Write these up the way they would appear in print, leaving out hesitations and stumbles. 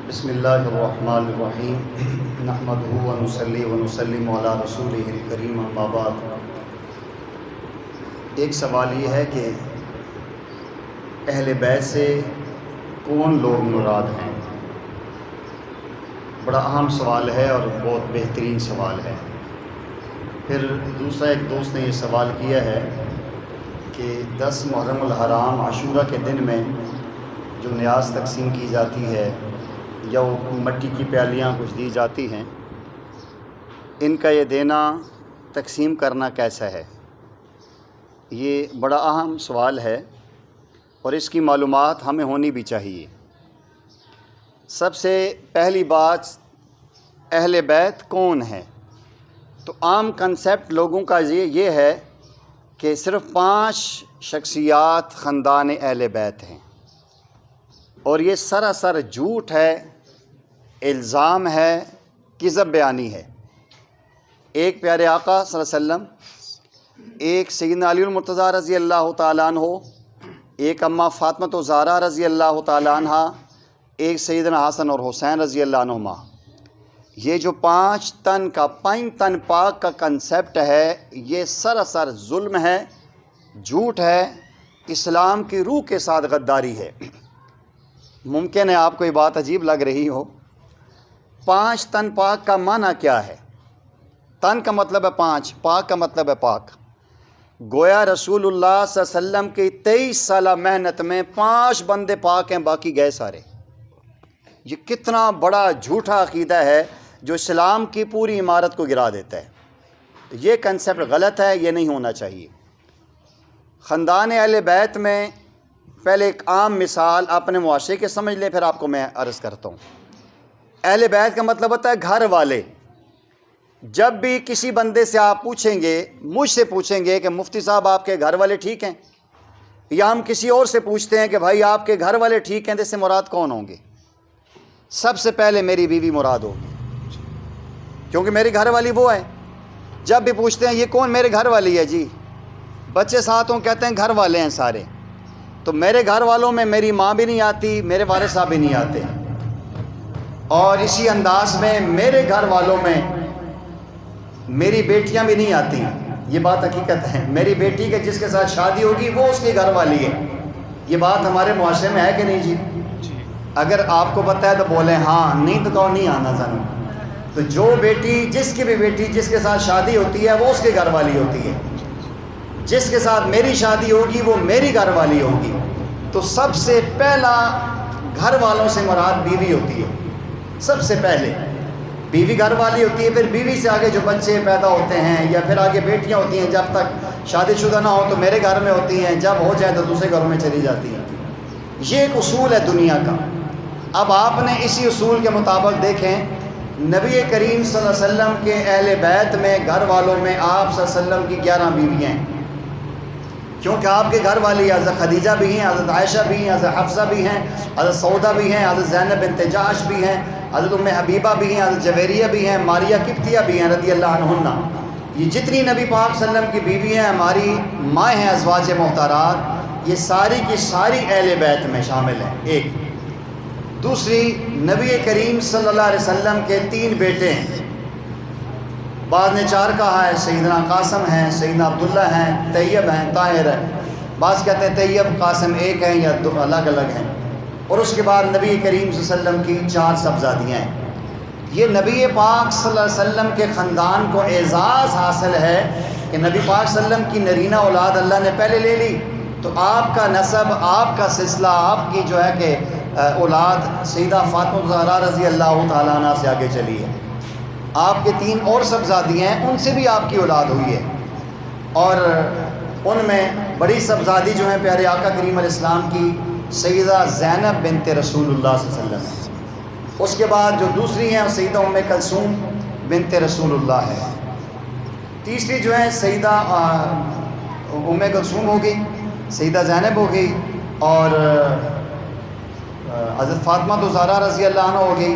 بسم اللہ الرحمن الرحیم نحمدہ ونصلی ونسلم علی رسولہ الکریم اما بعد۔ ایک سوال یہ ہے کہ اہل بیت سے کون لوگ مراد ہیں؟ بڑا اہم سوال ہے اور بہت بہترین سوال ہے۔ پھر دوسرا ایک دوست نے یہ سوال کیا ہے کہ 10 محرم الحرام عاشورہ کے دن میں جو نیاز تقسیم کی جاتی ہے یا وہ مٹی کی پیالیاں کچھ دی جاتی ہیں، ان کا یہ دینا تقسیم کرنا کیسا ہے؟ یہ بڑا اہم سوال ہے اور اس کی معلومات ہمیں ہونی بھی چاہیے۔ سب سے پہلی بات، اہل بیت کون ہے؟ تو عام کنسیپٹ لوگوں کا یہ ہے کہ صرف 5 شخصیات خاندان اہل بیت ہیں، اور یہ سراسر جھوٹ ہے، الزام ہے، کذب بیانی ہے۔ ایک پیارے آقا صلی اللہ علیہ وسلم، ایک سیدنا علی المرتضیٰ رضی اللہ تعالیٰ عنہ، ایک اماں فاطمۃ الزہرا رضی اللہ تعالیٰ عنہ، ایک سیدنا حسن اور حسین رضی اللہ عنہما۔ یہ جو 5 تن پاک کا کنسیپٹ ہے، یہ سراسر ظلم ہے، جھوٹ ہے، اسلام کی روح کے ساتھ غداری ہے۔ ممکن ہے آپ کو یہ بات عجیب لگ رہی ہو۔ 5 تن پاک کا معنی کیا ہے؟ تن کا مطلب ہے 5، پاک کا مطلب ہے پاک۔ گویا رسول اللہ صلی اللہ علیہ وسلم کی 23 سالہ محنت میں 5 بندے پاک ہیں، باقی گئے سارے۔ یہ کتنا بڑا جھوٹا عقیدہ ہے جو اسلام کی پوری عمارت کو گرا دیتا ہے۔ یہ کنسیپٹ غلط ہے، یہ نہیں ہونا چاہیے۔ خاندان اہل بیت میں پہلے ایک عام مثال اپنے معاشرے کے سمجھ لیں، پھر آپ کو میں عرض کرتا ہوں۔ اہل بیت کا مطلب ہوتا ہے گھر والے۔ جب بھی کسی بندے سے آپ پوچھیں گے، مجھ سے پوچھیں گے کہ مفتی صاحب آپ کے گھر والے ٹھیک ہیں، یا ہم کسی اور سے پوچھتے ہیں کہ بھائی آپ کے گھر والے ٹھیک ہیں، تو اس سے مراد کون ہوں گے؟ سب سے پہلے میری بیوی مراد ہوگی، کیونکہ میری گھر والی وہ ہے۔ جب بھی پوچھتے ہیں یہ کون؟ میرے گھر والی ہے جی۔ بچے ساتھ ہوں، کہتے ہیں گھر والے ہیں سارے۔ تو میرے گھر والوں میں میری ماں بھی نہیں آتی، میرے والد صاحب بھی نہیں آتے، اور اسی انداز میں میرے گھر والوں میں میری بیٹیاں بھی نہیں آتی۔ یہ بات حقیقت ہے۔ میری بیٹی کے جس کے ساتھ شادی ہوگی وہ اس کی گھر والی ہے۔ یہ بات ہمارے معاشرے میں ہے کہ نہیں جی؟ اگر آپ کو پتہ ہے تو بولیں ہاں، نہیں تو کہو نہیں آنا ضرور۔ تو جو بیٹی، جس کی بھی بیٹی جس کے ساتھ شادی ہوتی ہے وہ اس کی گھر والی ہوتی ہے۔ جس کے ساتھ میری شادی ہوگی وہ میری گھر والی ہوگی۔ تو سب سے پہلا گھر والوں سے مراد بیوی ہوتی ہے۔ سب سے پہلے بیوی گھر والی ہوتی ہے، پھر بیوی سے آگے جو بچے پیدا ہوتے ہیں یا پھر آگے بیٹیاں ہوتی ہیں، جب تک شادی شدہ نہ ہو تو میرے گھر میں ہوتی ہیں، جب ہو جائے تو دوسرے گھروں میں چلی جاتی ہیں۔ یہ ایک اصول ہے دنیا کا۔ اب آپ نے اسی اصول کے مطابق دیکھیں، نبی کریم صلی اللہ علیہ وسلم کے اہل بیت میں گھر والوں میں آپ صلی اللہ علیہ وسلم کی 11 بیویاں ہیں، کیونکہ آپ کے گھر والی حضرت خدیجہ بھی ہیں، حضرت عائشہ بھی ہیں، حضرت حفصہ بھی ہیں، حضرت سعودہ بھی ہیں، حضرت زینب بنت جحش بھی ہیں، حضرت ام حبیبہ بھی ہیں، حضرت جویریہ بھی ہیں، ماریہ قبطیہ بھی ہیں رضی اللہ عنہن۔ یہ جتنی نبی پاک صلی اللہ علیہ وسلم کی بیوی ہیں، ہماری مائیں ہیں، ازواج محترات، یہ ساری کی ساری اہل بیت میں شامل ہیں۔ ایک دوسری، نبی کریم صلی اللہ علیہ وسلم کے 3 بیٹے ہیں، بعض نے 4 کہا ہے، سیدنا قاسم ہیں، سیدنا عبداللہ ہیں، طیب ہیں، طاہر ہیں۔ بعض کہتے ہیں طیب قاسم ایک ہیں یا 2 الگ الگ ہیں۔ اور اس کے بعد نبی کریم صلی اللہ علیہ وسلم کی 4 صاحبزادیاں ہیں۔ یہ نبی پاک صلی اللہ علیہ وسلم کے خاندان کو اعزاز حاصل ہے کہ نبی پاک صلی اللہ علیہ وسلم کی نرینہ اولاد اللہ نے پہلے لے لی، تو آپ کا نسب، آپ کا سلسلہ، آپ کی جو ہے کہ اولاد سیدہ فاطمہ الزہرا رضی اللہ تعالیٰ عنہ سے آگے چلی ہے۔ آپ کے 3 اور صاحبزادیاں ہیں، ان سے بھی آپ کی اولاد ہوئی ہے، اور ان میں بڑی صاحبزادی جو ہیں پیارے آقا کریم علیہ السلام کی سیدہ زینب بنت رسول اللہ صلی اللہ علیہ وسلم ہے۔ اس کے بعد جو دوسری ہیں سیدہ ام کلثوم بنت رسول اللہ ہے۔ تیسری جو ہے سیدہ ام کلثوم ہوگی، سیدہ زینب ہوگی، اور حضرت فاطمہ الزہرا رضی اللہ عنہ ہوگی،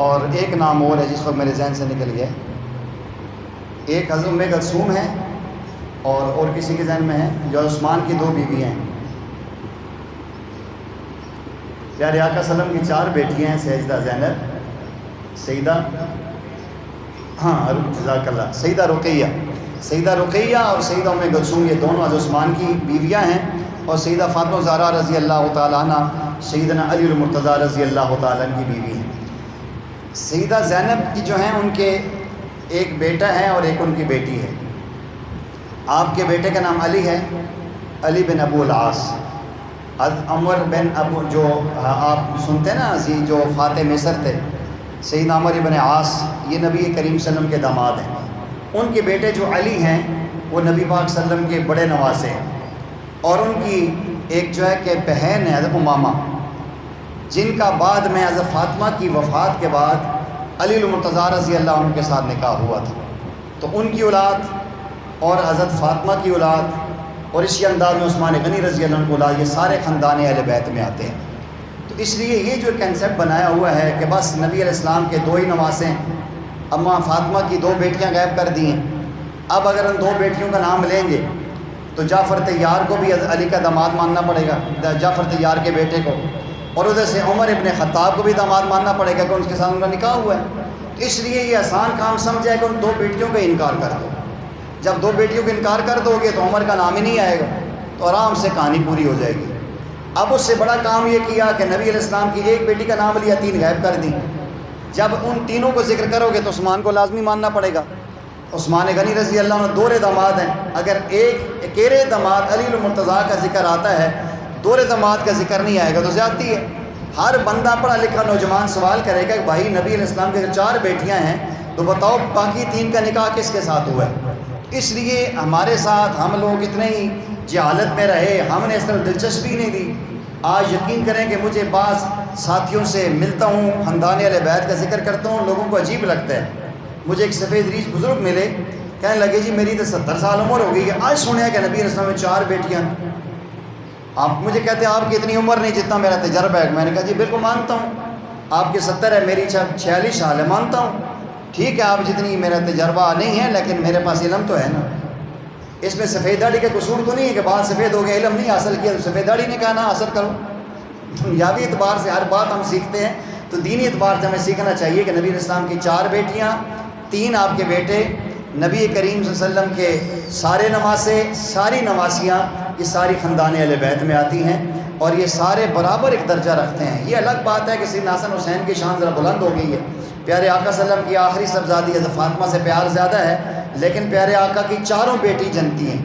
اور ایک نام اور ہے جس وقت میرے ذہن سے نکل گیا، ایک حضرت ام کلثوم ہے، اور کسی کے ذہن میں ہے جو عثمان کی 2 بیوی ہیں۔ پیارے آقا صلی اللہ علیہ وسلم کی 4 بیٹیاں ہیں، سیدہ زینب، سیدہ جزاک اللہ، سیدہ رقیہ اور سیدہ ام کلثوم، یہ دونوں حضرت عثمان کی بیویاں ہیں، اور سیدہ فاطمہ زہرا رضی اللہ تعالیٰ عنہ سیدنا علی المرتضیٰ رضی اللہ تعالیٰ عنہ کی بیوی ہیں۔ سیدہ زینب کی جو ہیں ان کے ایک بیٹا ہے اور ایک ان کی بیٹی ہے۔ آپ کے بیٹے کا نام علی ہے، علی بن ابو العاص۔ عمر بن ابو، جو آپ سنتے ہیں نا جو فاتح مصر تھے، سیدنا عمر بن عاص، یہ نبی کریم صلی اللہ علیہ وسلم کے داماد ہیں۔ ان کے بیٹے جو علی ہیں وہ نبی پاک صلی اللہ علیہ وسلم کے بڑے نواسے ہیں، اور ان کی ایک جو ہے کہ بہن ہے حضرت امامہ، جن کا بعد میں حضرت فاطمہ کی وفات کے بعد علی المرتضیٰ رضی اللہ عنہ کے ساتھ نکاح ہوا تھا۔ تو ان کی اولاد اور حضرت فاطمہ کی اولاد اور اسی انداز میں عثمان غنی رضی اللہ عنہ کی اولاد، یہ سارے خاندان اہل بیت میں آتے ہیں۔ تو اس لیے یہ جو کنسیپٹ بنایا ہوا ہے کہ بس نبی علیہ السلام کے 2 ہی نواسے ہیں، اماں فاطمہ کی 2 بیٹیاں غائب کر دی ہیں، اب اگر ان 2 بیٹیوں کا نام لیں گے تو جعفر طیار کو بھی علی کا داماد ماننا پڑے گا، جعفر طیار کے بیٹے کو، اور ادھر سے عمر ابن خطاب کو بھی داماد ماننا پڑے گا کہ ان کے ساتھ ان کا نکاح ہوا ہے۔ تو اس لیے یہ آسان کام سمجھا ہے کہ ان 2 بیٹیوں کا انکار کر دو۔ جب 2 بیٹیوں کا انکار کر دو گے تو عمر کا نام ہی نہیں آئے گا، تو آرام سے کہانی پوری ہو جائے گی۔ اب اس سے بڑا کام یہ کیا کہ نبی علیہ السلام کی ایک بیٹی کا نام لیا، 3 غائب کر دی۔ جب ان تینوں کو ذکر کرو گے تو عثمان کو لازمی ماننا پڑے گا۔ عثمان غنی رضی اللہ عنہ 2 داماد ہیں، اگر ایک اکیلے داماد علی المرتضیٰ کا ذکر آتا ہے، 2 داماد کا ذکر نہیں آئے گا تو زیادتی ہے۔ ہر بندہ پڑھا لکھا نوجوان سوال کرے گا کہ بھائی نبی علیہ السلام کے 4 بیٹیاں ہیں تو بتاؤ باقی 3 کا نکاح کس کے ساتھ ہوا ہے؟ اس لیے ہمارے ساتھ ہم لوگ اتنے ہی جہالت میں رہے، ہم نے اس طرح دلچسپی نہیں دی۔ آج یقین کریں کہ مجھے بعض ساتھیوں سے ملتا ہوں، خاندان اہل بیت کا ذکر کرتا ہوں، لوگوں کو عجیب لگتا ہے۔ مجھے ایک سفید ریش بزرگ ملے، کہنے لگے جی میری تو 70 سال عمر ہو گئی ہے، آج سنیا کہ نبی علیہ السلام میں 4 بیٹیاں۔ آپ مجھے کہتے ہیں آپ کی اتنی عمر نہیں جتنا میرا تجربہ ہے۔ میں نے کہا جی بالکل مانتا ہوں، آپ کے 70 ہے، میری 46 سال ہے، مانتا ہوں، ٹھیک ہے آپ جتنی میرا تجربہ نہیں ہے لیکن میرے پاس علم تو ہے نا۔ اس میں سفید داڑھی کا قصور تو نہیں ہے کہ بات سفید ہو گیا، علم نہیں حاصل کیا تو سفید داڑھی نے کہا نہ حاصل کرو۔ دنیاوی اعتبار سے ہر بات ہم سیکھتے ہیں، تو دینی اعتبار سے ہمیں سیکھنا چاہیے کہ نبی علیہ السلام کی 4 بیٹیاں، 3 آپ کے بیٹے، نبی کریم صلی اللہ علیہ وسلم کے سارے نواسے، ساری نواسیاں، یہ ساری خاندان اہل بیت میں آتی ہیں، اور یہ سارے برابر ایک درجہ رکھتے ہیں۔ یہ الگ بات ہے کہ سیدنا حسن حسین کی شان ذرا بلند ہو گئی ہے، پیارے آقا صلی اللہ علیہ وسلم کی آخری صاحبزادی حضرت فاطمہ سے پیار زیادہ ہے، لیکن پیارے آقا کی 4 بیٹی جنتی ہیں،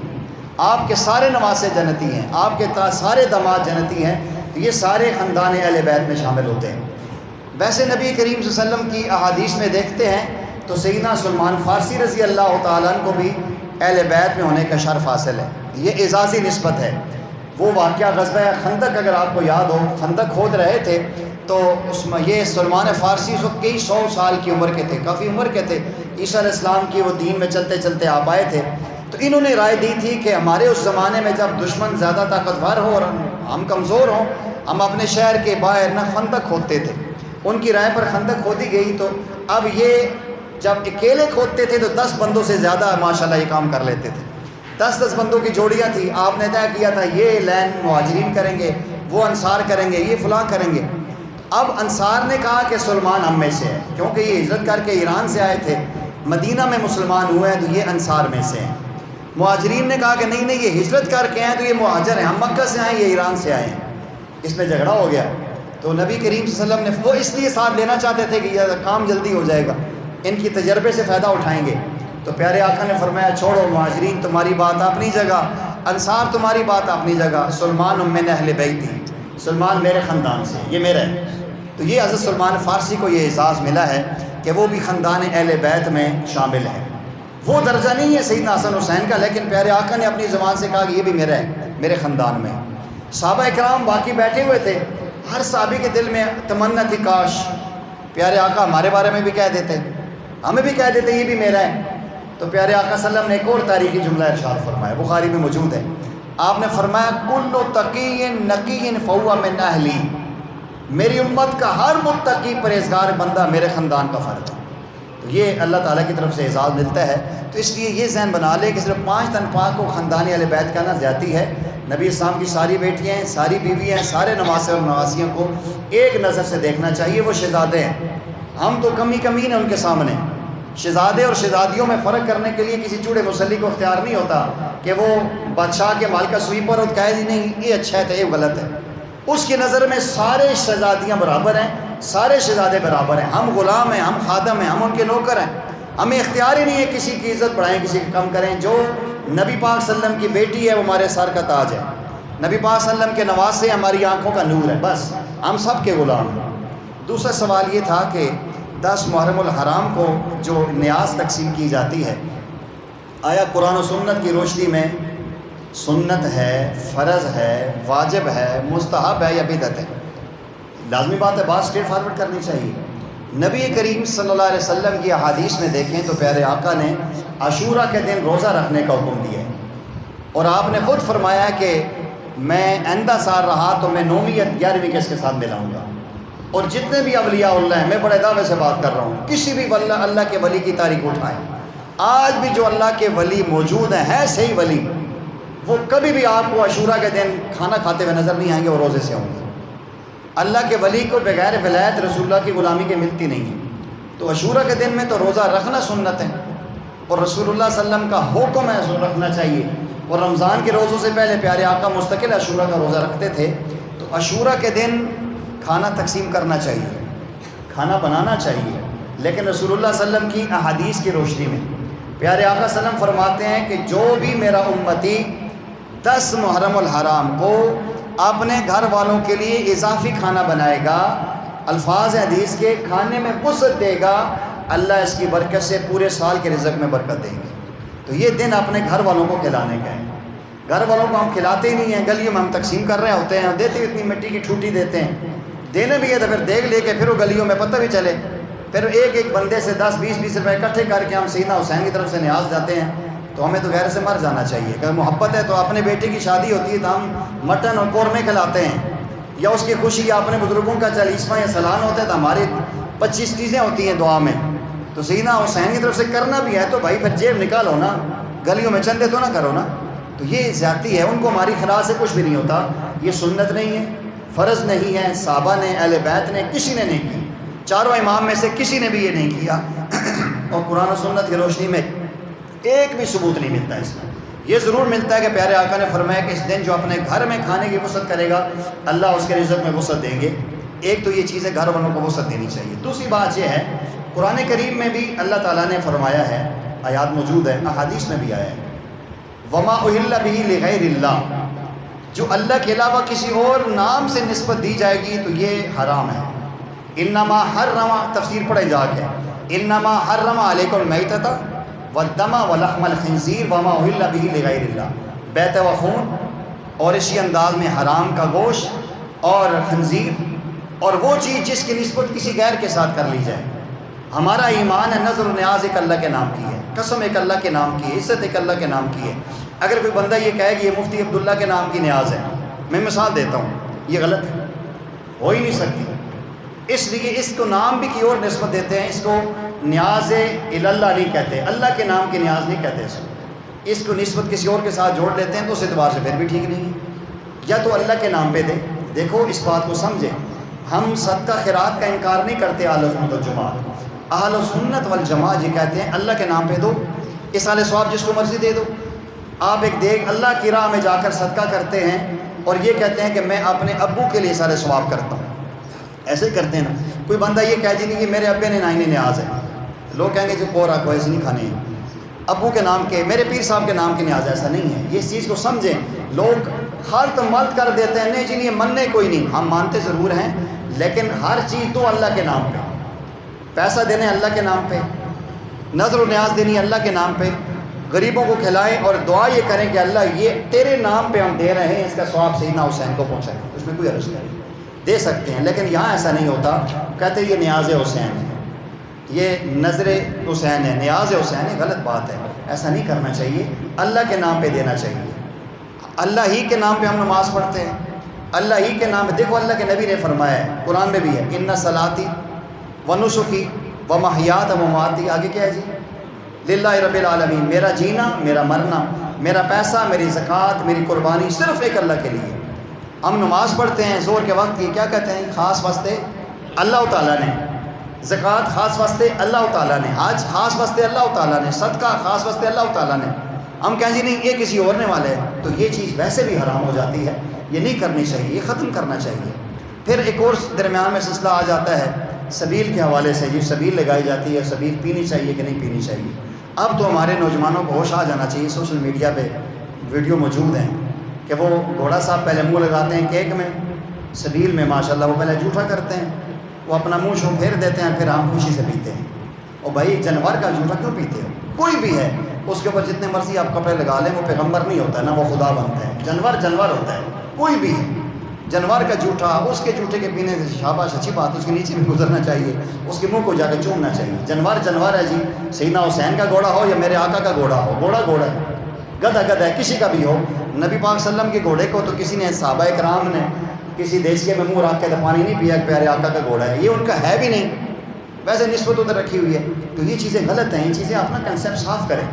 آپ کے سارے نواسے جنتی ہیں، آپ کے سارے داماد جنتی ہیں، تو یہ سارے خاندان اہل بیت میں شامل ہوتے ہیں۔ ویسے نبی کریم صلی اللہ علیہ وسلم کی احادیث میں دیکھتے ہیں تو سیدنا سلمان فارسی رضی اللہ تعالیٰ عنہ کو بھی اہل بیت میں ہونے کا شرف حاصل ہے، یہ اعزازی نسبت ہے۔ وہ واقعہ غزوہ خندق اگر آپ کو یاد ہو، خندق کھود رہے تھے تو اس میں یہ سلمان فارسی اس وقت کئی 100 سال کی عمر کے تھے، کافی عمر کے تھے، عیسیٰ علیہ السلام کی وہ دین میں چلتے چلتے آپ آئے تھے۔ تو انہوں نے رائے دی تھی کہ ہمارے اس زمانے میں جب دشمن زیادہ طاقتور ہو اور ہم کمزور ہوں، ہم اپنے شہر کے باہر نہ خندق کھودتے تھے۔ ان کی رائے پر خندق کھودی گئی، تو اب یہ جب اکیلے کھودتے تھے تو 10 بندوں سے زیادہ ماشاءاللہ یہ کام کر لیتے تھے، 10 بندوں کی جوڑیاں تھیں۔ آپ نے طے کیا تھا یہ لین مہاجرین کریں گے، وہ انصار کریں گے، یہ فلاں کریں گے۔ اب انصار نے کہا کہ سلمان ہم میں سے ہے، کیونکہ یہ ہجرت کر کے ایران سے آئے تھے، مدینہ میں مسلمان ہوئے ہیں تو یہ انصار میں سے ہیں۔ مہاجرین نے کہا کہ نہیں نہیں یہ ہجرت کر کے ہیں تو یہ مہاجر ہیں، ہم مکہ سے آئے، یہ ایران سے آئے ہیں۔ اس میں جھگڑا ہو گیا، تو نبی کریم صلی اللہ علیہ وسلم نے وہ اس لیے ساتھ لینا چاہتے تھے کہ یہ کام جلدی ہو جائے گا، ان کی تجربے سے فائدہ اٹھائیں گے۔ تو پیارے آقا نے فرمایا چھوڑو، مہاجرین تمہاری بات اپنی جگہ، انصار تمہاری بات اپنی جگہ، سلمان من اہل بیت ہی، سلمان میرے خاندان سے، یہ میرا ہے۔ تو یہ حضرت سلمان فارسی کو یہ اعزاز ملا ہے کہ وہ بھی خاندان اہل بیت میں شامل ہیں۔ وہ درجہ نہیں ہے سیدنا حسن حسین کا، لیکن پیارے آقا نے اپنی زبان سے کہا کہ یہ بھی میرا ہے، میرے خاندان میں۔ صحابہ اکرام باقی بیٹھے ہوئے تھے، ہر صحابی کے دل میں تمنا تھی کاش پیارے آقا ہمارے بارے میں بھی کہہ دیتے، ہمیں بھی کہہ دیتے یہ بھی میرا ہے۔ تو پیارے آقا صلی اللہ علیہ وسلم نے ایک اور تاریخی جملہ ارشاد فرمایا، بخاری میں موجود ہے۔ آپ نے فرمایا کل تقی نقی فہو من اہلی، میری امت کا ہر متقی پرہیزگار بندہ میرے خاندان کا فرد ہے۔ تو یہ اللہ تعالیٰ کی طرف سے اعزاز ملتا ہے، تو اس لیے یہ ذہن بنا لے کہ صرف 5 تن پاک کو خاندان اہل بیت کہنا زیادتی ہے، نبی اسلام کی ساری بیٹیاں ہیں، ساری بیوی ہیں، سارے نواسے اور نواسیوں کو ایک نظر سے دیکھنا چاہیے، وہ شہزادے ہیں، ہم تو کمی ہیں ان کے سامنے۔ شہزادے اور شہزادیوں میں فرق کرنے کے لیے کسی چوڑے مسلی کو اختیار نہیں ہوتا کہ وہ بادشاہ کے مال کا سویپر اور کہے دی نہیں یہ اچھا ہے تو یہ غلط ہے۔ اس کی نظر میں سارے شہزادیاں برابر ہیں، سارے شہزادے برابر ہیں، ہم غلام ہیں، ہم خادم ہیں، ہم ان کے نوکر ہیں، ہمیں اختیار ہی نہیں ہے کسی کی عزت بڑھائیں کسی کی کم کریں۔ جو نبی پاک صلی اللہ علیہ وسلم کی بیٹی ہے وہ ہمارے سر کا تاج ہے، نبی پاک صلی اللہ علیہ وسلم کے نواسے ہماری آنکھوں کا نور ہے، بس ہم سب کے غلام ہیں۔ دوسرا سوال یہ تھا کہ 10 محرم الحرام کو جو نیاز تقسیم کی جاتی ہے، آیا قرآن و سنت کی روشنی میں سنت ہے، فرض ہے، واجب ہے، مستحب ہے یا بدعت ہے؟ لازمی بات ہے، بات اسٹریٹ فارورڈ کرنی چاہیے۔ نبی کریم صلی اللہ علیہ وسلم کی احادیث میں دیکھیں تو پیارے آقا نے عاشورہ کے دن روزہ رکھنے کا حکم دیا ہے، اور آپ نے خود فرمایا ہے کہ میں آئندہ سال رہا تو میں 9ویں یا 11ویں کے اس کے ساتھ ملاؤں گا۔ اور جتنے بھی اولیاء اللہ ہیں، میں بڑے دعوے سے بات کر رہا ہوں، کسی بھی اللہ کے ولی کی تاریخ اٹھائیں، آج بھی جو اللہ کے ولی موجود ہیں صحیح ولی، وہ کبھی بھی آپ کو عاشورہ کے دن کھانا کھاتے ہوئے نظر نہیں آئیں گے، وہ روزے سے ہوں گے۔ اللہ کے ولی کو بغیر ولایت رسول اللہ کی غلامی کے ملتی نہیں ہے، تو عاشورہ کے دن میں تو روزہ رکھنا سنت ہے، اور رسول اللہ صلی اللہ علیہ وسلم کا حکم ہے رکھنا چاہیے۔ اور رمضان کے روزوں سے پہلے پیارے آقا مستقل عاشورہ کا روزہ رکھتے تھے، تو عاشورہ کے دن کھانا تقسیم کرنا چاہیے، کھانا بنانا چاہیے، لیکن رسول اللہ صلی اللہ علیہ وسلم کی احادیث کی روشنی میں پیارے آقا صلی اللہ علیہ وسلم فرماتے ہیں کہ جو بھی میرا امتی 10 محرم الحرام کو اپنے گھر والوں کے لیے اضافی کھانا بنائے گا، الفاظ حدیث کے کھانے میں وسعت دے گا، اللہ اس کی برکت سے پورے سال کے رزق میں برکت دیں گے۔ تو یہ دن اپنے گھر والوں کو کھلانے کا ہے، گھر والوں کو ہم کھلاتے ہی نہیں ہیں، گلیوں میں ہم تقسیم کر رہے ہوتے ہیں، دیتے اتنی مٹی کی ٹھوٹی دیتے ہیں، دینے بھی ہے تو پھر دیکھ لے کے پھر وہ گلیوں میں پتہ بھی چلے، پھر ایک بندے سے 10-20 روپے اکٹھے کر کے ہم سیدنا حسین کی طرف سے نیاز جاتے ہیں، تو ہمیں تو غیر سے مر جانا چاہیے۔ اگر محبت ہے تو اپنے بیٹے کی شادی ہوتی ہے تو ہم مٹن اور قورمے کھلاتے ہیں، یا اس کی خوشی یا اپنے بزرگوں کا 40واں یا سالانہ ہوتا ہے تو ہماری 25 چیزیں ہوتی ہیں دعا میں، تو سیدنا حسین کی طرف سے کرنا بھی ہے تو بھائی پھر جیب نکالو نا، گلیوں میں چندے تو نہ کرو نا۔ تو یہ زیادتی ہے، ان کو ہماری خلاف سے کچھ بھی نہیں ہوتا، یہ سنت نہیں ہے، فرض نہیں ہے، صحابہ نے، اہل بیت نے، کسی نے نہیں کی، چاروں امام میں سے کسی نے بھی یہ نہیں کیا، اور قرآن و سنت کی روشنی میں ایک بھی ثبوت نہیں ملتا اس میں۔ یہ ضرور ملتا ہے کہ پیارے آقا نے فرمایا کہ اس دن جو اپنے گھر میں کھانے کی وسعت کرے گا اللہ اس کے رزق میں وسعت دیں گے۔ ایک تو یہ چیز ہے، گھر والوں کو وسعت دینی چاہیے۔ دوسری بات یہ ہے، قرآن کریم میں بھی اللہ تعالیٰ نے فرمایا ہے، آیات موجود ہے، احادیث میں بھی آیا ہے، وما اہل بہ لغیر اللہ، جو اللہ کے علاوہ کسی اور نام سے نسبت دی جائے گی تو یہ حرام ہے۔ انما حرم، تفسیر پڑھے جا کے، انما حرم علیکم المیتۃ والدم ولحم الخنزیر وما اہل بہ لغیر اللہ، بیت و خون اور اسی انداز میں حرام کا گوشت اور خنزیر اور وہ چیز جس کی نسبت کسی غیر کے ساتھ کر لی جائے۔ ہمارا ایمان ہے، نظر و نیاز ایک اللہ کے نام کی ہے، قسم ایک اللہ کے نام کی ہے، عزت ایک اللہ کے نام کی ہے۔ اگر کوئی بندہ یہ کہے کہ یہ مفتی عبداللہ کے نام کی نیاز ہے، میں مثال دیتا ہوں، یہ غلط ہے، ہو ہی نہیں سکتی، اس لیے اس کو نام بھی کی اور نسبت دیتے ہیں، اس کو نیاز اللہ نہیں کہتے، اللہ کے نام کی نیاز نہیں کہتے، اس کو نسبت کسی اور کے ساتھ جوڑ لیتے ہیں، تو اس اعتبار سے پھر بھی ٹھیک نہیں ہے۔ یا تو اللہ کے نام پہ دے، دیکھو اس بات کو سمجھیں، ہم صدقہ خیرات کا انکار نہیں کرتے، اہل سنت والجماعت، اہل سنت والجماعت یہ کہتے ہیں اللہ کے نام پہ دو، اصالِ ثواب جس کو مرضی دے دو۔ آپ ایک دیکھ اللہ کی راہ میں جا کر صدقہ کرتے ہیں اور یہ کہتے ہیں کہ میں اپنے ابو کے لیے اصالِ ثواب کرتا ہوں، ایسے ہی کرتے ہیں نا۔ کوئی بندہ یہ کہہ جی نہیں کہ میرے ابے نے نائن نیاز ہے، لوگ کہیں گے جو کورا کو ایسے نہیں کھانے ہیں، ابو کے نام کے، میرے پیر صاحب کے نام کی نیاز، ایسا نہیں ہے۔ یہ اس چیز کو سمجھیں، لوگ خلط ملط کر دیتے ہیں، نہیں جی یہ مننے کوئی نہیں، ہم مانتے ضرور ہیں لیکن ہر چیز تو اللہ کے نام پہ، پیسہ دینے اللہ کے نام پہ، نظر و نیاز دینی اللہ کے نام پہ، غریبوں کو کھلائیں اور دعا یہ کریں کہ اللہ یہ تیرے نام پہ ہم دے رہے ہیں، اس کا ثواب سیدنا حسین کو پہنچائیں، اس میں کوئی حرج نہیں، دے سکتے ہیں۔ لیکن یہاں ایسا نہیں ہوتا، کہتے یہ نیاز حسین ہے، یہ نظر حسین ہے، نیاز حسین ہے، غلط بات ہے، ایسا نہیں کرنا چاہیے، اللہ کے نام پہ دینا چاہیے۔ اللہ ہی کے نام پہ ہم نماز پڑھتے ہیں، اللہ ہی کے نام پہ، دیکھو اللہ کے نبی نے فرمایا ہے، قرآن میں بھی ہے، ان صلاتی و نسکی و محیات و مماتی، آگے کیا ہے جی، للہ رب العالمین، میرا جینا، میرا مرنا، میرا پیسہ، میری زکوٰۃ، میری قربانی صرف ایک اللہ کے لیے۔ ہم نماز پڑھتے ہیں زور کے وقت کی، کیا کہتے ہیں؟ خاص واسطے اللہ تعالیٰ نے، زکوٰۃ خاص واسطے اللہ تعالیٰ نے، حج خاص واسطے اللہ تعالیٰ نے، صدقہ خاص واسطے اللہ تعالیٰ نے۔ ہم کہیں جی نہیں، یہ کسی اور نے والے ہے، تو یہ چیز ویسے بھی حرام ہو جاتی ہے، یہ نہیں کرنی چاہیے، یہ ختم کرنا چاہیے۔ پھر ایک اور درمیان میں سلسلہ آ جاتا ہے سبیل کے حوالے سے، جی سبیل لگائی جاتی ہے، سبیل پینی چاہیے کہ نہیں پینی چاہیے۔ اب تو ہمارے نوجوانوں کو ہوش آ جانا چاہیے، سوشل میڈیا پہ ویڈیو موجود ہیں کہ وہ گھوڑا صاحب پہلے منہ لگاتے ہیں کیک میں، سبیل میں ماشاءاللہ وہ پہلے جھوٹا کرتے ہیں، وہ اپنا منہ شو پھیر دیتے ہیں، پھر ہم خوشی سے پیتے ہیں۔ اور بھائی جانور کا جھوٹا کیوں پیتے ہو؟ کوئی بھی ہے اس کے اوپر جتنے مرضی آپ کپڑے لگا لیں، وہ پیغمبر نہیں ہوتا ہے، نہ وہ خدا بنتا ہے، جانور ہوتا ہے، کوئی بھی ہے۔ جانور کا جھوٹا، اس کے جھوٹے کے پینے سے شاباش، اچھی بات، اس کے نیچے بھی گزرنا چاہیے، اس کے منہ کو جا کے چومنا چاہیے۔ جانور ہے جی، سیدنا حسین کا گھوڑا ہو یا میرے آقا کا گھوڑا ہو، گھوڑا ہے، گدھا ہے، کسی کا بھی ہو۔ نبی پاک صلی اللہ علیہ وسلم کے گھوڑے کو تو کسی نے، صحابہ کرام نے کسی دیسیے میں منہ رکھ کے تو پانی نہیں پیا، پیارے آقا کا گھوڑا ہے، یہ ان کا ہے بھی نہیں، ویسے نسبت ادھر رکھی ہوئی ہے۔ تو یہ چیزیں غلط ہیں، ان چیزیں اپنا کنسیپٹ صاف کریں،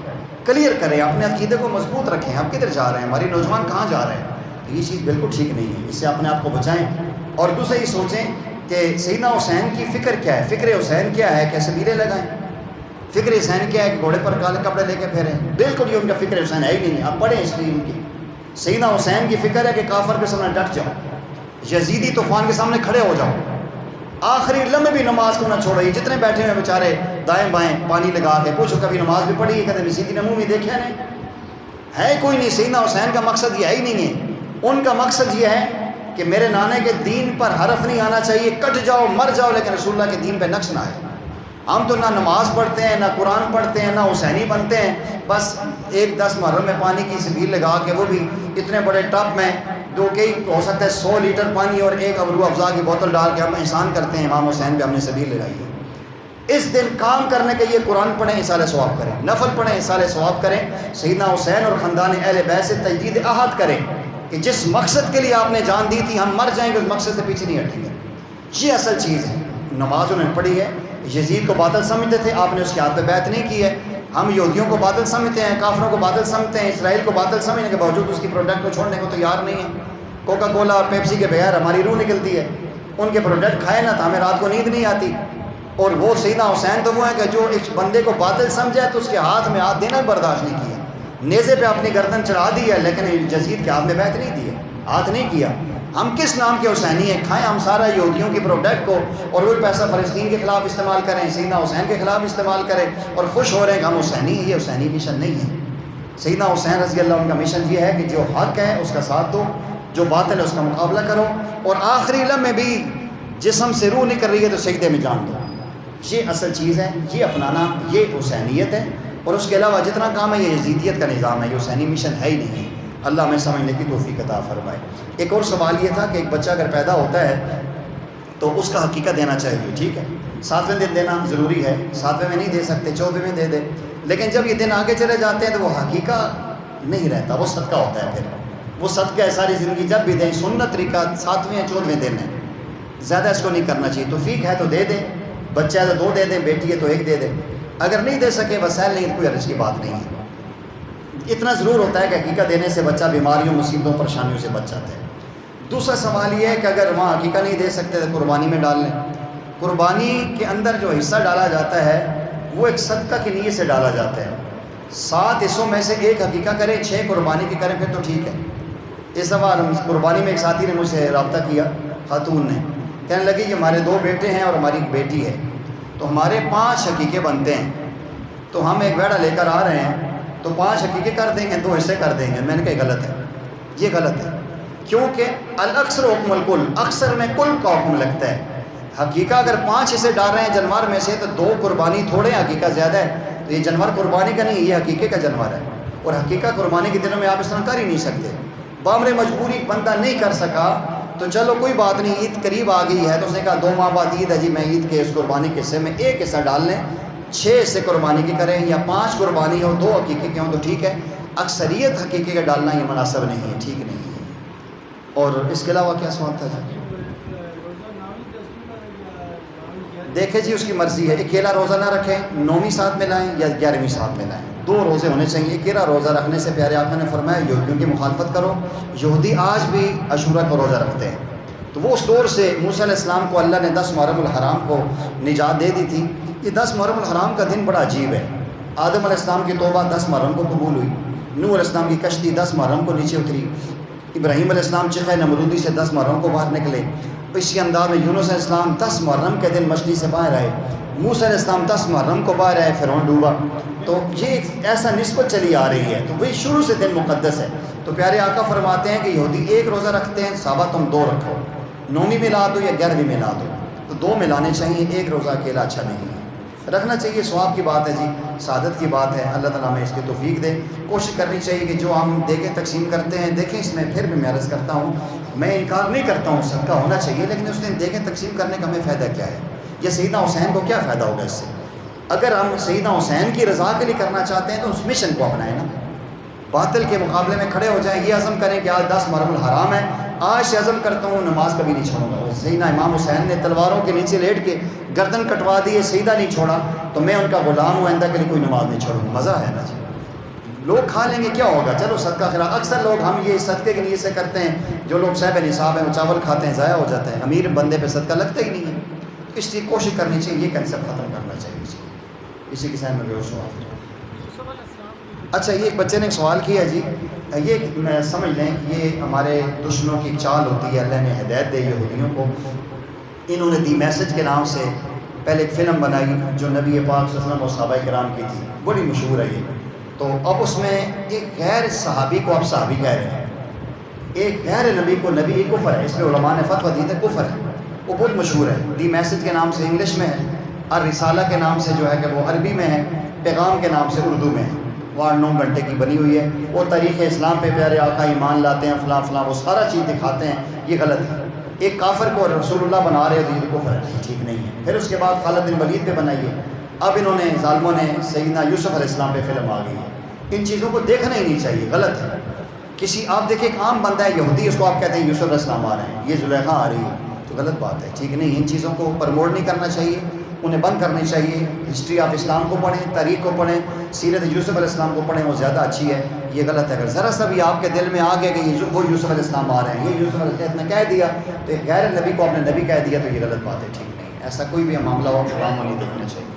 کلیئر کریں، اپنے عقیدے کو مضبوط رکھیں۔ آپ کدھر جا رہے ہیں؟ ہماری نوجوان کہاں جا رہے ہیں؟ تو یہ چیز بالکل ٹھیک نہیں ہے، اس سے اپنے آپ کو بچائیں۔ اور دوسرے یہ سوچیں کہ سیدنا حسین کی فکر کیا ہے، فکر حسین کیا ہے کہ سبیلیں لگائیں؟ فکر حسین کیا ہے کہ گھوڑے پر کالے کپڑے لے کے پھیریں؟ بالکل یہ ان کا فکر حسین ہے ہی نہیں۔ آپ پڑھیں ہسٹری ان کی۔ سیدنا حسین کی فکر ہے کہ کافر کے سامنے ڈٹ جاؤ، یزیدی طوفان کے سامنے کھڑے ہو جاؤ، آخری لمحے بھی نماز کو نہ چھوڑو۔ یہ جتنے بیٹھے ہوئے بیچارے دائیں بائیں پانی لگا کے، پوچھو کبھی نماز بھی پڑھی ہے؟ کہتے یزیدی نے منہ بھی دیکھا نہیں، ہے کوئی نہیں۔ سیدنا حسین کا مقصد یہ ہے ہی نہیں ہے، ان کا مقصد یہ ہے کہ میرے نانے کے دین پر حرف نہیں آنا چاہیے، کٹ جاؤ مر جاؤ، لیکن رسول اللہ کے دین پہ نقش نہ آئے۔ ہم تو نہ نماز پڑھتے ہیں، نہ قرآن پڑھتے ہیں، نہ حسینی بنتے ہیں، بس 10 محرم میں پانی کی سبیل لگا کے، وہ بھی اتنے بڑے ٹب میں، جو کہ ہو سکتا ہے 100 لیٹر پانی اور ایک ابرو افزا کی بوتل ڈال کے ہم احسان کرتے ہیں امام حسین پہ ہم نے سبیل لگائی ہے۔ اس دن کام کرنے کے یہ قرآن پڑھیں، اصال ثواب کریں، نفل پڑھیں، اصال ثواب کریں، سیدنا حسین اور خاندان اہل بیت سے تجدید عہد کریں کہ جس مقصد کے لیے آپ نے جان دی تھی، ہم مر جائیں گے اس مقصد سے پیچھے نہیں ہٹیں گے۔ یہ اصل چیز ہے۔ نماز انہوں نے پڑھی ہے، یزید کو باطل سمجھتے تھے، آپ نے اس کے ہاتھ پہ بیعت نہیں کی ہے۔ ہم یہودیوں کو باطل سمجھتے ہیں، کافروں کو باطل سمجھتے ہیں، اسرائیل کو باطل سمجھنے کے باوجود اس کی پروڈکٹ کو چھوڑنے کو تیار نہیں ہے۔ کوکا کولا اور پیپسی کے بغیر ہماری روح نکلتی ہے، ان کے پروڈکٹ کھائے نا تو ہمیں رات کو نیند نہیں آتی۔ اور وہ سیدنا حسین تو وہ ہے کہ جو ایک بندے کو باطل سمجھا تو اس کے ہاتھ میں ہاتھ دینا برداشت نہیں کیا، نیزے پہ اپنی گردن چڑھا دی ہے، لیکن یزید کے ہاتھ میں بیعت نہیں دی ہے، ہاتھ نہیں کیا۔ ہم کس نام کے حسینی ہیں؟ کھائیں ہم سارا یہودیوں کی پروڈکٹ کو، اور وہ پیسہ فلسطین کے خلاف استعمال کریں، سیدنا حسین کے خلاف استعمال کریں، اور خوش ہو رہے ہیں کہ ہم حسینی ہیں۔ یہ حسینی مشن نہیں ہے۔ سیدنا حسین رضی اللہ عنہ کا مشن یہ ہے کہ جو حق ہے اس کا ساتھ دو، جو باطل ہے اس کا مقابلہ کرو، اور آخری لمحے بھی جسم سے روح نکل رہی ہے تو سجدے میں جان دو۔ یہ اصل چیز ہے، یہ اپنانا، یہ حسینیت ہے۔ اور اس کے علاوہ جتنا کام ہے یہ یزیدیت کا نظام ہے، یہ حسینی مشن ہے ہی نہیں۔ اللہ ہمیں سمجھنے کی توفیق عطا فرمائے۔ ایک اور سوال یہ تھا کہ ایک بچہ اگر پیدا ہوتا ہے تو اس کا حقیقہ دینا چاہیے، ٹھیک ہے، 7ویں دن دینا ضروری ہے، 7ویں میں نہیں دے سکتے، 14ویں میں دے دے، لیکن جب یہ دن آگے چلے جاتے ہیں تو وہ حقیقہ نہیں رہتا، وہ صدقہ ہوتا ہے۔ پھر وہ صدقہ ہے ساری زندگی، جب بھی دیں، سنت طریقہ 7ویں یا 14ویں دن ہے، زیادہ اس کو نہیں کرنا چاہیے۔ توفیق ہے تو دے دیں، بچہ ہے تو 2 دے دیں، بیٹی ہے تو 1 دے دیں، اگر نہیں دے سکے وسائل نہیں تو کوئی حرج کی بات نہیں ہے۔ اتنا ضرور ہوتا ہے کہ عقیقہ دینے سے بچہ بیماریوں، مصیبتوں، پریشانیوں سے بچ جاتا ہے۔ دوسرا سوال یہ ہے کہ اگر وہاں عقیقہ نہیں دے سکتے تو قربانی میں ڈال لیں۔ قربانی کے اندر جو حصہ ڈالا جاتا ہے وہ ایک صدقہ کی نیت سے ڈالا جاتا ہے۔ 7 حصوں میں سے 1 عقیقہ کریں، 6 قربانی کی کریں، پھر تو ٹھیک ہے۔ اس دفعہ قربانی میں ایک ساتھی نے مجھ سے رابطہ کیا، خاتون نے، کہنے لگی کہ ہمارے 2 بیٹے ہیں اور ہماری ایک بیٹی ہے، تو ہمارے 5 عقیقے بنتے ہیں، تو ہم ایک بیڑا لے کر آ رہے ہیں، تو 5 عقیقے کر دیں گے، 2 حصے کر دیں گے۔ میں نے کہا یہ غلط ہے، یہ غلط ہے، کیونکہ الاکثر حکم الکل، اکثر میں کل کا حکم لگتا ہے۔ حقیقہ اگر 5 حصے ڈال رہے ہیں جانور میں سے تو 2 قربانی تھوڑے ہیں، حقیقہ زیادہ ہے، تو یہ جانور قربانی کا نہیں، یہ حقیقے کا جانور ہے۔ اور حقیقہ قربانی کے دنوں میں آپ اس طرح کر ہی نہیں سکتے۔ بامر مجبوری بندہ نہیں کر سکا تو چلو کوئی بات نہیں، عید قریب آ گئی ہے تو اس نے کہا 2 ماہ بعد عید ہے جی، میں عید کے اس قربانی کے حصے میں 1 حصہ ڈال لیں، 6 حصے قربانی کے کریں، یا 5 قربانی ہو 2 عقیقے کے ہوں تو ٹھیک ہے۔ اکثریت حقیقے کا ڈالنا یہ مناسب نہیں ہے، ٹھیک نہیں ہے۔ اور اس کے علاوہ کیا سوال تھا؟ دیکھیں جی اس کی مرضی ہے، اکیلا روزہ نہ رکھیں، 9ویں ساتھ میں لائیں یا 11ویں ساتھ میں لائیں، 2 روزے ہونے چاہیے۔ اکیلا روزہ رکھنے سے پیارے آقا نے فرمایا یہودیوں کی مخالفت کرو۔ یہودی آج بھی عاشورہ کو روزہ رکھتے ہیں، تو وہ اس دور سے موسیٰ علیہ السلام کو اللہ نے 10 محرم الحرام کو نجات دے دی تھی۔ یہ 10 محرم الحرام کا دن بڑا عجیب ہے۔ آدم علیہ السلام کی توبہ 10 محرم کو قبول ہوئی، نوح علیہ السلام کی کشتی 10 محرم کو نیچے اتری، ابراہیم علیہ السلام چخہ نمرودی سے 10 محرم کو باہر نکلے، اسی انداز میں یونس علیہ السلام 10 محرم کے دن مچھلی سے باہر آئے، موسیٰ علیہ السلام 10 محرم کو باہر آئے، فرعون ڈوبا۔ تو یہ ایک ایسا نسبت چلی آ رہی ہے، تو وہی شروع سے دن مقدس ہے۔ تو پیارے آقا فرماتے ہیں کہ یہودی 1 روزہ رکھتے ہیں، صحابہ تم 2 رکھو، 9ویں ملا دو یا 11ویں ملا دو، تو 2 ملانے چاہیے، 1 روزہ اکیلا اچھا نہیں ہے، رکھنا چاہیے۔ ثواب کی بات ہے جی، سعادت کی بات ہے، اللہ تعالیٰ ہمیں اس کی توفیق دے۔ کوشش کرنی چاہیے کہ جو ہم دیکھیں تقسیم کرتے ہیں، دیکھیں اس میں پھر بھی میں عرض کرتا ہوں، میں انکار نہیں کرتا ہوں صدقہ ہونا چاہیے، لیکن اس دن دیکھیں تقسیم کرنے کا ہمیں فائدہ کیا ہے، یا سیدنا حسین کو کیا فائدہ ہوگا اس سے؟ اگر ہم سیدنا حسین کی رضا کے لیے کرنا چاہتے ہیں تو اس مشن کو اپنائیں نا، باطل کے مقابلے میں کھڑے ہو جائیں، یہ عزم کریں کہ آج 10 محرم الحرام ہے، آج سے عزم کرتا ہوں نماز کبھی نہیں چھوڑوں گا۔ سیدنا امام حسین نے تلواروں کے نیچے لیٹ کے گردن کٹوا دی، سیدھا نہیں چھوڑا، تو میں ان کا غلام ہوں، آئندہ کے لیے کوئی نماز نہیں چھوڑوں گا۔ مزہ ہے نا جی، لوگ کھا لیں گے کیا ہوگا، چلو صدقہ خیرات۔ اکثر لوگ ہم یہ صدقے کی نیت سے کرتے ہیں، جو لوگ صاحب نصاب ہیں وہ چاول کھاتے ہیں، ضائع ہو جاتے ہیں، امیر بندے پہ صدقہ لگتا ہی نہیں ہے، اس لیے کوشش کرنی چاہیے، یہ کنسیپٹ ختم کرنا چاہیے جی۔ اسی کے ساتھ میں بے ہوش ہوا۔ اچھا، یہ ایک بچے نے ایک سوال کیا جی، یہ سمجھ لیں کہ یہ ہمارے دشمنوں کی چال ہوتی ہے، اللہ نے ہدایت دے یہودیوں کو۔ انہوں نے دی میسج کے نام سے پہلے ایک فلم بنائی جو نبی پاک صلی اللہ علیہ وسلم اور صحابہ کرام کی تھی، بڑی مشہور ہے یہ۔ تو اب اس میں ایک غیر صحابی کو آپ صحابی کہہ رہے ہیں، ایک غیر نبی کو نبی، یہ کفر ہے، اس میں علماء نے فتویٰ دی تھے کفر ہے، وہ بہت مشہور ہے۔ دی میسج کے نام سے انگلش میں ہے، الرسالہ کے نام سے جو ہے کہ وہ عربی میں ہے، پیغام کے نام سے اردو میں ہے، وہ 8-9 گھنٹے کی بنی ہوئی ہے۔ وہ تاریخ اسلام پہ پیارے آقا ایمان لاتے ہیں، فلاں فلاں، وہ سارا چیز دکھاتے ہیں، یہ غلط ہے۔ ایک کافر کو رسول اللہ بنا رہے ہیں، یہ کفر ہے، ٹھیک نہیں ہے۔ پھر اس کے بعد خالد بن ولید پہ بنائی ہے، اب انہوں نے ظالموں نے سیدنا یوسف علیہ السلام پہ فلم آ گئی ہے۔ ان چیزوں کو دیکھنا ہی نہیں چاہیے، غلط ہے۔ کسی آپ دیکھیں ایک عام بندہ ہے یہودی، اس کو آپ کہتے ہیں یوسف علیہ السلام آ رہے ہیں، یہ زلیخا آ رہی ہے، تو غلط بات ہے، ٹھیک نہیں۔ ان چیزوں کو پروموٹ نہیں کرنا چاہیے، انہیں بند کرنی چاہیے۔ ہسٹری آف اسلام کو پڑھیں، تاریخ کو پڑھیں، سیرت یوسف علیہ السلام کو پڑھیں، وہ زیادہ اچھی ہے، یہ غلط ہے۔ اگر ذرا سا بھی آپ کے دل میں آ گیا کہ یہ وہ یوسف علیہ السلام آ رہے ہیں، یہ یوسف علیہ السلام نے کہہ دیا، تو ایک غیر نبی کو آپ نے نبی کہہ دیا، تو یہ غلط بات ہے، ٹھیک نہیں۔ ایسا کوئی بھی معاملہ ہو حرام نہیں دیکھنا چاہیے۔